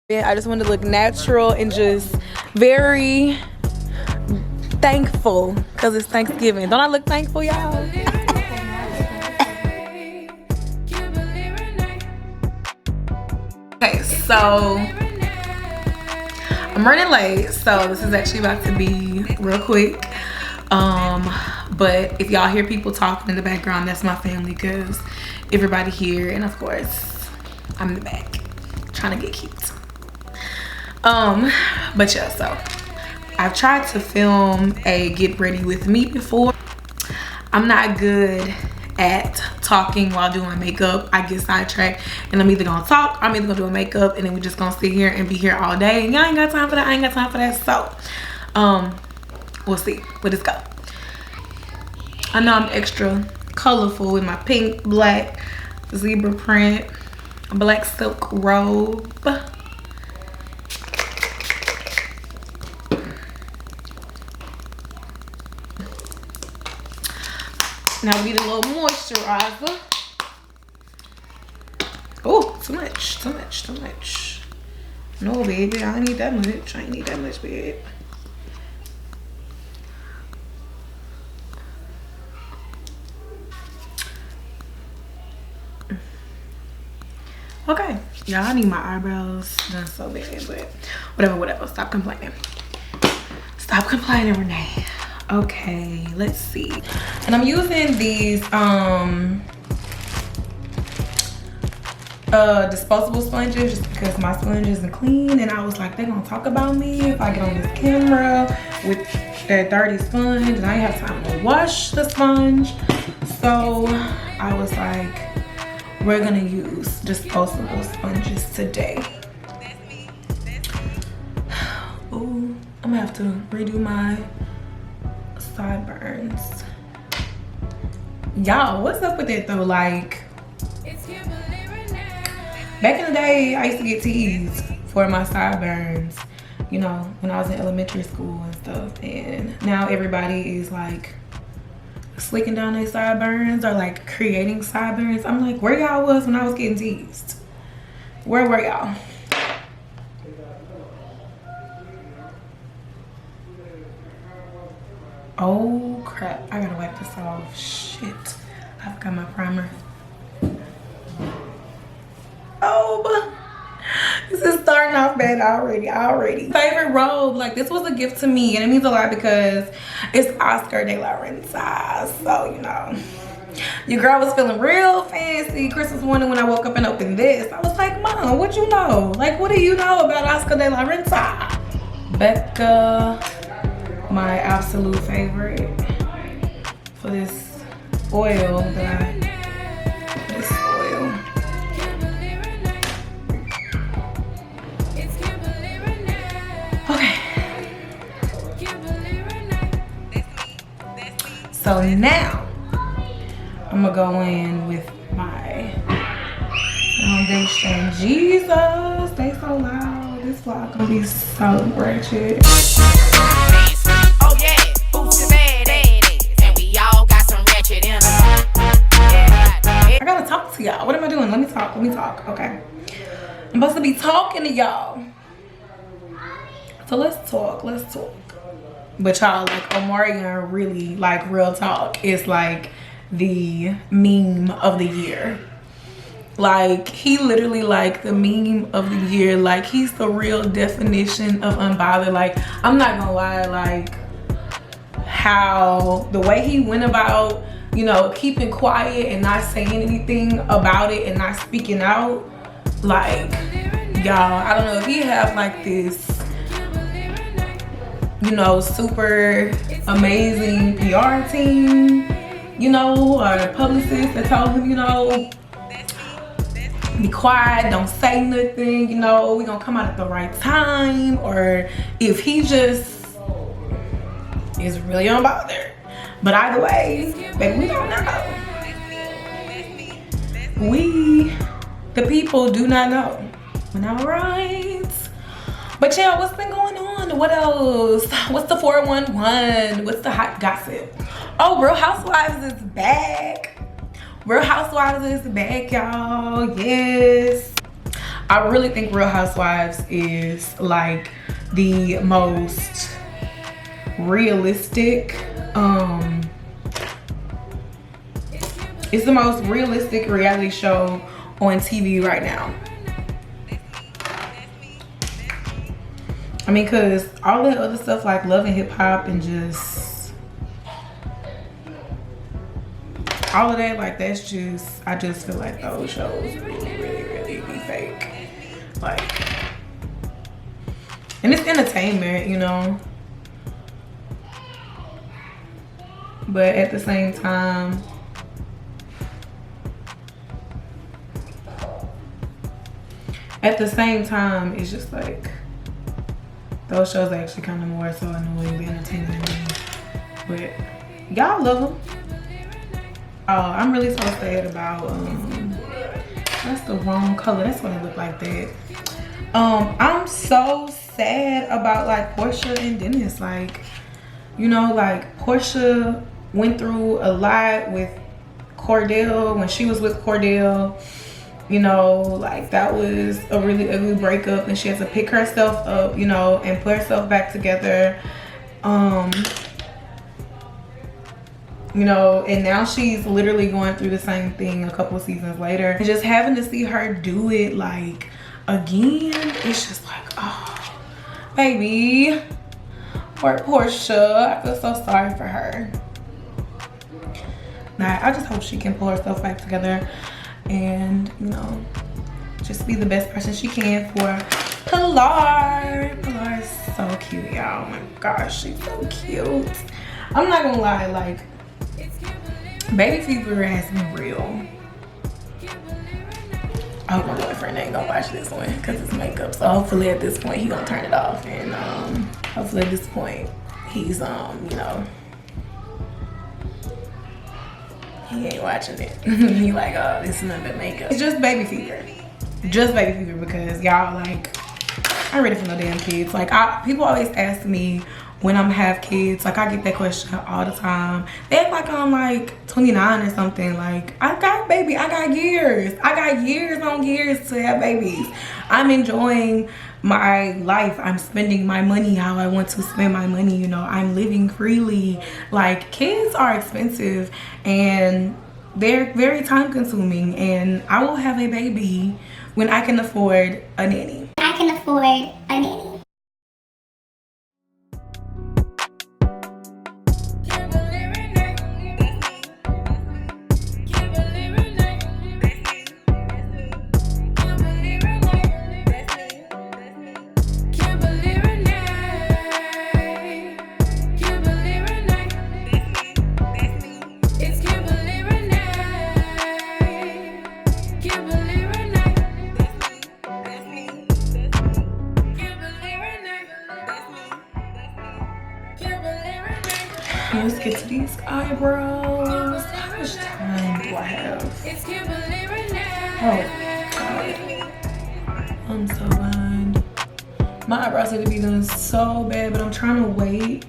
I just wanted to look natural and just very thankful because it's Thanksgiving. Don't I look thankful, y'all? Okay, so I'm running late, so this is actually about to be real quick. But if y'all hear people talking in the background, that's my family because everybody here, and of course I'm in the back trying to get cute. But yeah, so I've tried to film a get ready with me before. I'm not good at talking while doing makeup. I get sidetracked and I'm either gonna talk, I'm either gonna do a makeup, and then we're just gonna sit here and be here all day. And y'all ain't got time for that, I ain't got time for that. So we'll see where this go. I know I'm extra colorful with my pink, black, zebra print, black silk robe. Now we need a little moisturizer. Oh, too much, too much, too much. No, baby, I ain't need that much. I ain't need that much, babe. Okay, y'all, I need my eyebrows done so bad, but whatever. Stop complaining. Stop complaining, Renee. Okay, let's see. And I'm using these disposable sponges just because my sponge isn't clean, and I was like, they're gonna talk about me if I get on this camera with that dirty sponge and I ain't have time to wash the sponge. So I was like, we're gonna use disposable sponges today. Ooh, I'm gonna have to redo my sideburns. Y'all, what's up with it though? Like, back in the day, I used to get teased for my sideburns, you know, when I was in elementary school and stuff. And now everybody is like slicking down their sideburns or like creating sideburns. I'm like, where y'all was when I was getting teased? Where were y'all? Oh crap, I gotta wipe this off. Shit, I forgot my primer. Oh, this is starting off bad already. Favorite robe, like this was a gift to me, and it means a lot because it's Oscar de la Renta. So, you know, your girl was feeling real fancy Christmas morning when I woke up and opened this. I was like, Mom, what you know? Like, what do you know about Oscar de la Renta? Becca, my absolute favorite for this oil this oil. Okay. So now I'm gonna go in with my foundation. Jesus, they so loud. This vlog gonna be so ratchet. I gotta talk to y'all. What am I doing? Let me talk. Okay. I'm supposed to be talking to y'all. So let's talk. But y'all, like, Omarion really, like, real talk, is like the meme of the year. Like, he literally like the meme of the year. Like, he's the real definition of unbothered. Like, I'm not gonna lie, like, how the way he went about, you know, keeping quiet and not saying anything about it and not speaking out. Like, y'all, I don't know if he have like this, you know, super amazing PR team, you know, or a publicist that told him, you know, be quiet, don't say nothing, you know, we gonna come out at the right time, or if he just is really unbothered. But either way, baby, we don't know. We, the people, do not know. All right. But yeah, what's been going on? What else? What's the 411? What's the hot gossip? Oh, Real Housewives is back. Real Housewives is back, y'all. Yes. I really think Real Housewives is like the most realistic, it's the most realistic reality show on TV right now. I mean, cause all that other stuff like Love and Hip Hop and just all of that, like that's just, I just feel like those shows really be fake. Like, and it's entertainment, you know, but at the same time, it's just like those shows are actually kind of more so annoying than entertaining to me. But y'all love them. Oh, I'm really so sad about that's the wrong color. That's why it look like that. I'm so sad about like Portia and Dennis. Like, you know, like Portia went through a lot with Cordell when she was with Cordell. You know, like that was a really ugly breakup, and she had to pick herself up, you know, and put herself back together. You know, and now she's literally going through the same thing a couple seasons later. And just having to see her do it like again, it's just like, oh, baby, poor Portia. I feel so sorry for her. Nah, I just hope she can pull herself back together and, you know, just be the best person she can for Pilar. Pilar is so cute, y'all. Oh my gosh, she's so cute. I'm not gonna lie, like, baby fever has been real. I hope my boyfriend ain't gonna watch this one because it's makeup. So hopefully at this point he gonna turn it off, and hopefully at this point he's you know, he ain't watching it. He like, oh, this is nothing but makeup. It's just baby fever. Just baby fever because y'all, like, I'm ready for no damn kids. Like, people always ask me when I'm have kids. Like, I get that question all the time. They act like I'm like 29 or something. Like, I got years. I got years on years to have babies. I'm enjoying my life. I'm spending my money how I want to spend my money, you know. I'm living freely. Like, kids are expensive and they're very time consuming, and I will have a baby when I can afford a nanny. Let's get to these eyebrows. How much time do I have? Oh, God. I'm so behind. My eyebrows need to be done so bad, but I'm trying to wait.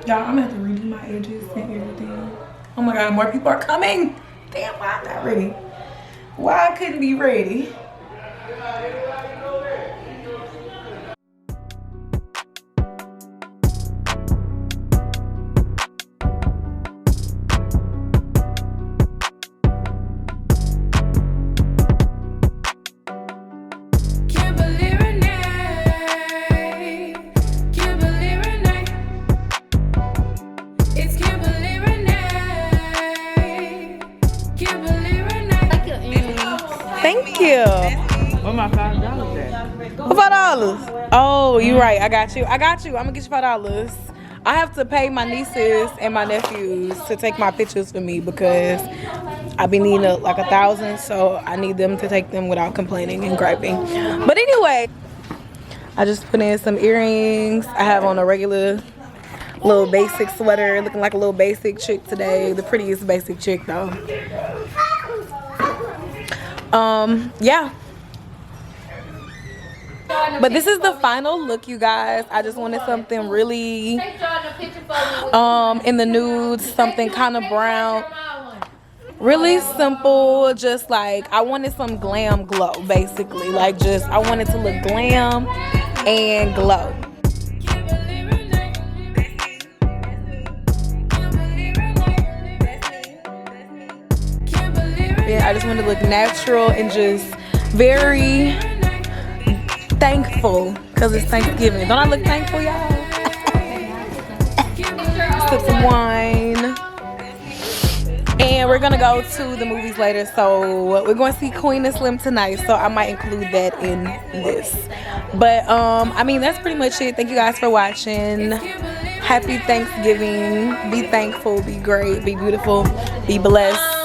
Y'all, I'm gonna have to redo my edges and everything. Oh my God, more people are coming. Damn, why I'm not ready? Why I couldn't be ready? $5. Oh, you right. I got you. I'm gonna get you $5. I have to pay my nieces and my nephews to take my pictures for me because I be needing like 1,000, so I need them to take them without complaining and griping. But anyway, I just put in some earrings. I have on a regular little basic sweater, looking like a little basic chick today. The prettiest basic chick though. Yeah. But this is the final look, you guys. I just wanted something really in the nudes, something kind of brown, really simple. Just like I wanted some glam glow, basically. Like just I wanted to look glam and glow. Yeah, I just wanted to look natural and just very thankful because it's Thanksgiving. Don't I look thankful, y'all? Sip some wine. And we're gonna go to the movies later, so we're going to see Queen and Slim tonight, so I might include that in this. But I mean, that's pretty much it. Thank you guys for watching. Happy Thanksgiving. Be thankful, be great, be beautiful, be blessed.